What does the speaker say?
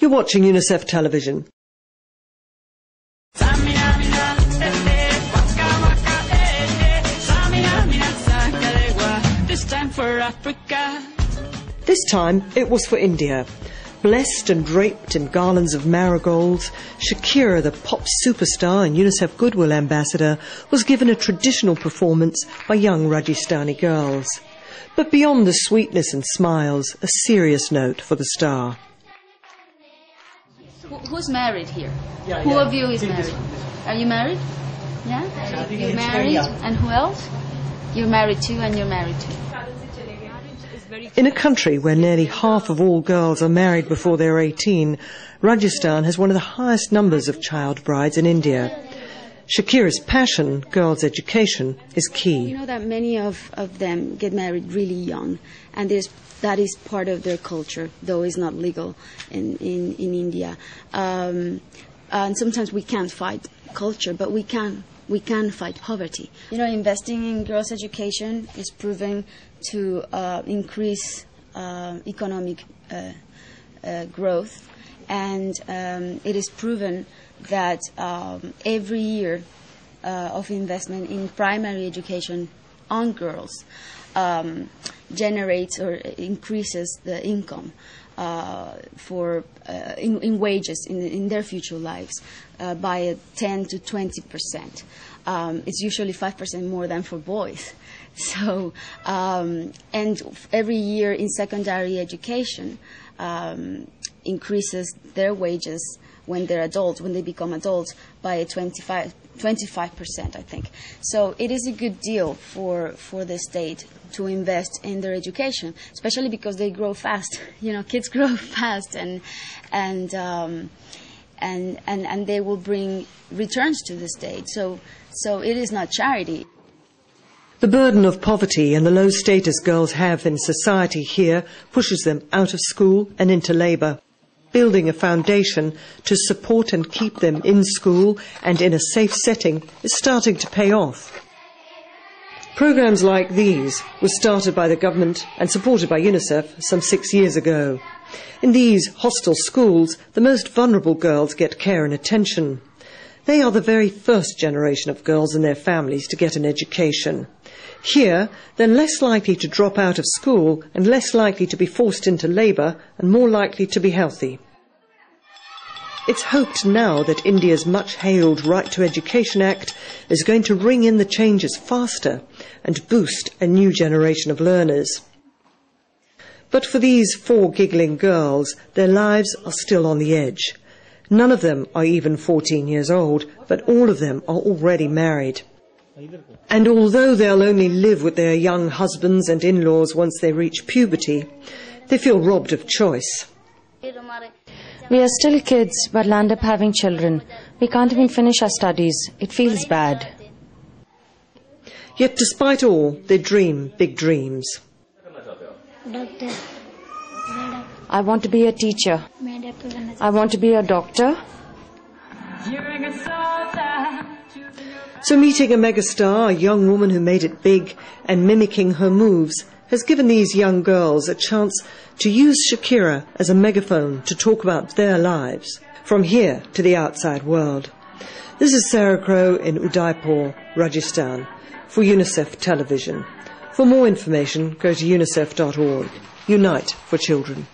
You're watching UNICEF Television. This time it was for India. Blessed and draped in garlands of marigolds, Shakira, the pop superstar and UNICEF Goodwill Ambassador, was given a traditional performance by young Rajasthani girls. But beyond the sweetness and smiles, a serious note for the star. Who's married here? Who of you is married? Are you married? Yeah? You're married? And who else? You're married too, and you're married too. In a country where nearly half of all girls are married before they're 18, Rajasthan has one of the highest numbers of child brides in India. Shakira's passion, girls' education, is key. You know that many of them get married really young, and that is part of their culture, though it's not legal in India. And sometimes we can't fight culture, but we can fight poverty. You know, investing in girls' education is proven to increase economic growth, and it is proven that every year of investment in primary education on girls generates or increases the income in wages in their future lives by 10 to 20%. It's usually 5% more than for boys. So, and every year in secondary education increases their wages when they're adults, when they become adults, by 25%, I think. So it is a good deal for the state to invest in their education, especially because they grow fast. You know, kids grow fast, and they will bring returns to the state. So it is not charity. The burden of poverty and the low status girls have in society here pushes them out of school and into labour. Building a foundation to support and keep them in school and in a safe setting is starting to pay off. Programmes like these were started by the government and supported by UNICEF some 6 years ago. In these hostel schools, the most vulnerable girls get care and attention. They are the very first generation of girls and their families to get an education. Here, they're less likely to drop out of school and less likely to be forced into labour and more likely to be healthy. It's hoped now that India's much-hailed Right to Education Act is going to ring in the changes faster and boost a new generation of learners. But for these 4 giggling girls, their lives are still on the edge. None of them are even 14 years old, but all of them are already married. And although they'll only live with their young husbands and in-laws once they reach puberty, they feel robbed of choice. We are still kids, but land up having children. We can't even finish our studies. It feels bad. Yet despite all, they dream big dreams. Doctor. I want to be a teacher. I want to be a doctor. So meeting a megastar, a young woman who made it big, and mimicking her moves has given these young girls a chance to use Shakira as a megaphone to talk about their lives, from here to the outside world. This is Sarah Crowe in Udaipur, Rajasthan, for UNICEF Television. For more information, go to unicef.org. Unite for Children.